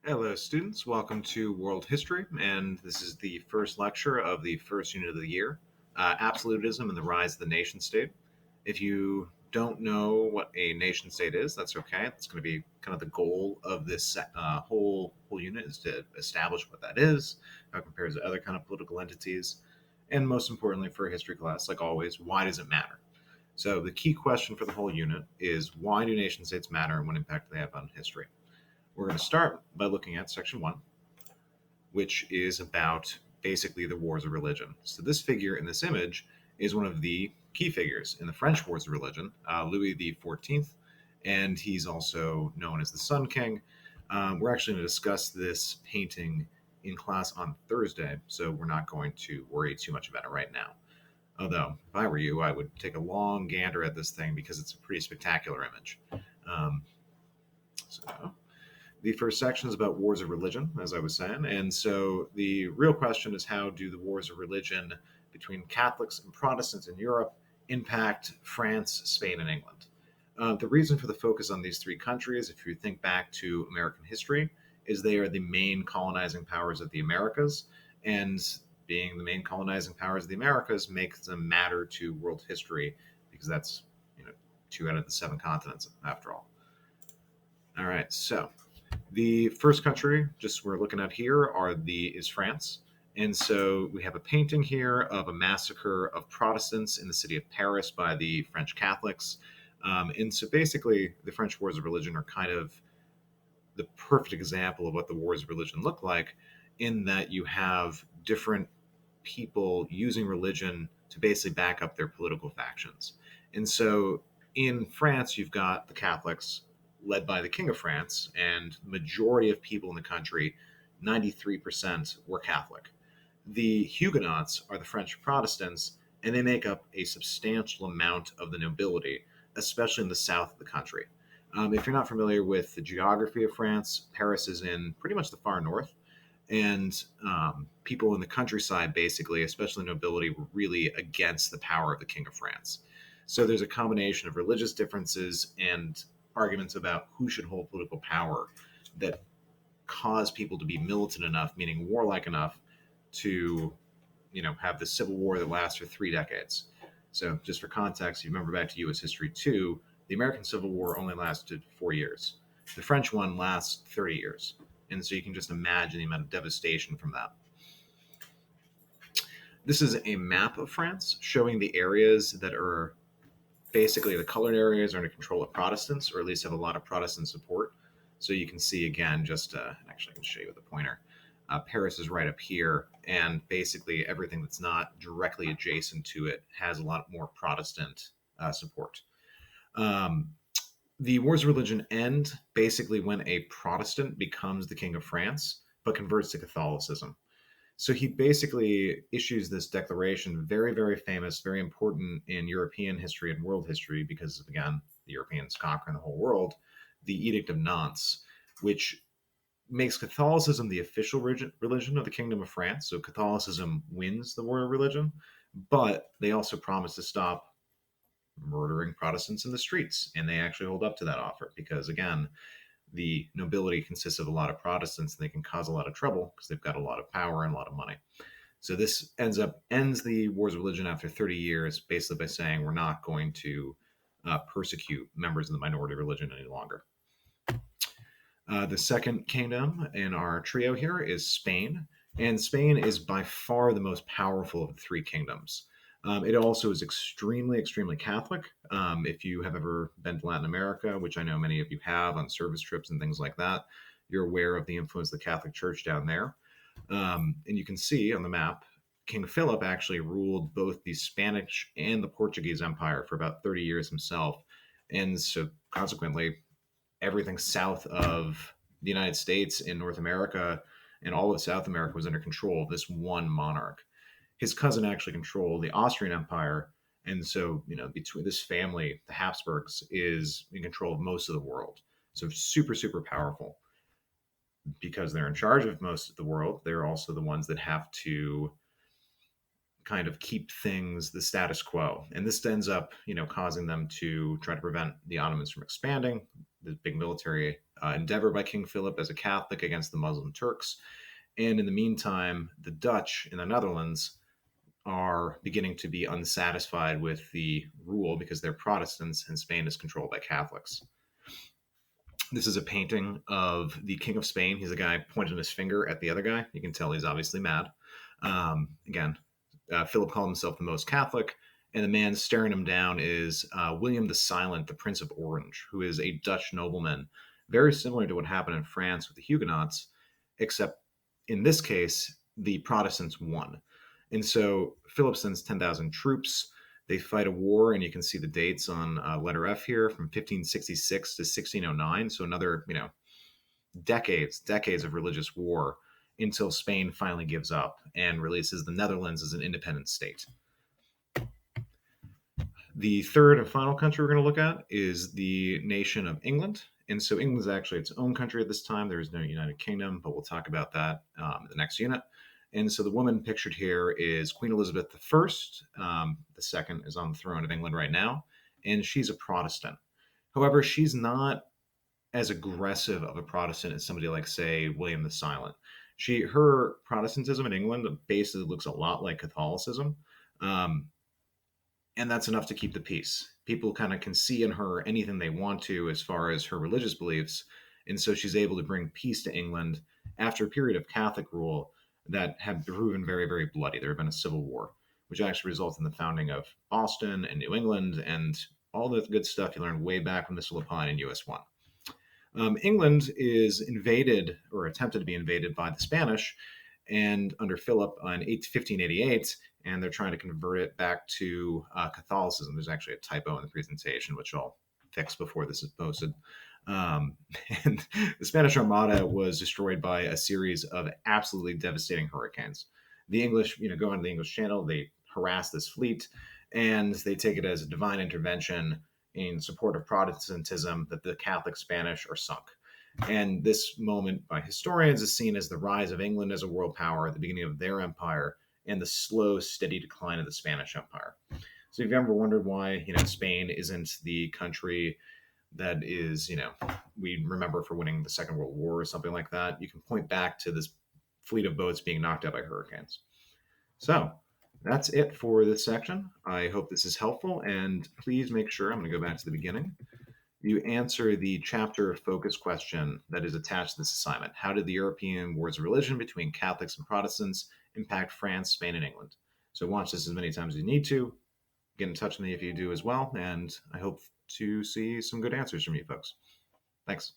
Hello, students. Welcome to World History, and this is the first lecture of the first unit of the year, Absolutism and the Rise of the Nation State. If you don't know what a nation state is, that's okay. That's going to be kind of the goal of this whole unit is to establish what that is, how it compares to other kind of political entities, and most importantly for a history class, like always, why does it matter? So the key question for the whole unit is why do nation states matter and what impact do they have on history? We're going to start by looking at section one, which is about basically the wars of religion. So this figure in this image is one of the key figures in the French wars of religion, Louis the XIV, and he's also known as the Sun King. We're actually going to discuss this painting in class on Thursday, so we're not going to worry too much about it right now. Although, if I were you, I would take a long gander at this thing because it's a pretty spectacular image. Um, so the first section is about wars of religion, as I was saying. And so the real question is how do the wars of religion between Catholics and Protestants in Europe impact France, Spain, and England? The reason for the focus on these three countries, if you think back to American history, is they are the main colonizing powers of the Americas. And being the main colonizing powers of the Americas makes them matter to world history because that's, two out of the seven continents after all. All right, so the first country, just we're looking at here, is France. And so we have a painting here of a massacre of Protestants in the city of Paris by the French Catholics. And so basically, the French wars of religion are kind of the perfect example of what the wars of religion look like, in that you have different people using religion to basically back up their political factions. And so in France, you've got the Catholics led by the King of France, and the majority of people in the country, 93%, were Catholic. The Huguenots are the French Protestants, and they make up a substantial amount of the nobility, especially in the south of the country. If you're not familiar with the geography of France, Paris is in pretty much the far north, and people in the countryside, basically, especially nobility, were really against the power of the King of France. So there's a combination of religious differences and arguments about who should hold political power that cause people to be militant enough, meaning warlike enough, to have the civil war that lasts for 3 decades. So just for context, you remember back to U.S. history too, the American Civil War only lasted 4 years. The French one lasts 30 years. And so you can just imagine the amount of devastation from that. This is a map of France showing the areas that are basically the colored areas are under control of Protestants, or at least have a lot of Protestant support. So you can see again, actually I can show you with a pointer. Paris is right up here, and basically everything that's not directly adjacent to it has a lot more Protestant support. The wars of religion end basically when a Protestant becomes the king of France, but converts to Catholicism. So he basically issues this declaration, very, very famous, very important in European history and world history, because, again, the Europeans conquering the whole world, the Edict of Nantes, which makes Catholicism the official religion of the Kingdom of France. So Catholicism wins the war of religion, but they also promise to stop murdering Protestants in the streets. And they actually hold up to that offer because, again, the nobility consists of a lot of Protestants and they can cause a lot of trouble because they've got a lot of power and a lot of money. So this ends the wars of religion after 30 years, basically by saying we're not going to persecute members of the minority religion any longer. The second kingdom in our trio here is Spain, and Spain is by far the most powerful of the three kingdoms. It also is extremely, extremely Catholic. If you have ever been to Latin America, which I know many of you have on service trips and things like that, you're aware of the influence of the Catholic Church down there. And you can see on the map, King Philip actually ruled both the Spanish and the Portuguese Empire for about 30 years himself. And so consequently, everything south of the United States in North America and all of South America was under control of this one monarch. His cousin actually controlled the Austrian Empire. And so, between this family, the Habsburgs, is in control of most of the world. So super, super powerful. Because they're in charge of most of the world, they're also the ones that have to kind of keep things the status quo. And this ends up, causing them to try to prevent the Ottomans from expanding. The big military endeavor by King Philip as a Catholic against the Muslim Turks. And in the meantime, the Dutch in the Netherlands are beginning to be unsatisfied with the rule because they're Protestants and Spain is controlled by Catholics. This is a painting of the King of Spain. He's a guy pointing his finger at the other guy. You can tell he's obviously mad. Again, Philip called himself the most Catholic, and the man staring him down is William the Silent, the Prince of Orange, who is a Dutch nobleman, very similar to what happened in France with the Huguenots, except in this case, the Protestants won. And so Philip sends 10,000 troops. They fight a war, and you can see the dates on letter F here from 1566 to 1609. So another, decades of religious war until Spain finally gives up and releases the Netherlands as an independent state. The third and final country we're going to look at is the nation of England. And so England is actually its own country at this time. There is no United Kingdom, but we'll talk about that in the next unit. And so the woman pictured here is Queen Elizabeth I. The second is on the throne of England right now, and she's a Protestant. However, she's not as aggressive of a Protestant as somebody like, say, William the Silent. Her Protestantism in England basically looks a lot like Catholicism, and that's enough to keep the peace. People kind of can see in her anything they want to as far as her religious beliefs, and so she's able to bring peace to England after a period of Catholic rule that had proven very, very bloody. There had been a civil war, which actually resulted in the founding of Boston and New England and all the good stuff you learned way back from Missile Pine and US 1. England is invaded or attempted to be invaded by the Spanish and under Philip in 1588, and they're trying to convert it back to Catholicism. There's actually a typo in the presentation, which I'll fix before this is posted. And the Spanish Armada was destroyed by a series of absolutely devastating hurricanes. The English, go onto the English Channel, they harass this fleet, and they take it as a divine intervention in support of Protestantism that the Catholic Spanish are sunk. And this moment by historians is seen as the rise of England as a world power at the beginning of their empire and the slow, steady decline of the Spanish Empire. So if you've ever wondered why, Spain isn't the country that is, we remember for winning the Second World War or something like that, you can point back to this fleet of boats being knocked out by hurricanes. So that's it for this section. I hope this is helpful, and please make sure, I'm going to go back to the beginning, you answer the chapter focus question that is attached to this assignment. How did the European wars of religion between Catholics and Protestants impact France, Spain, and England? So watch this as many times as you need to. Get in touch with me if you do as well, and I hope to see some good answers from you folks. Thanks.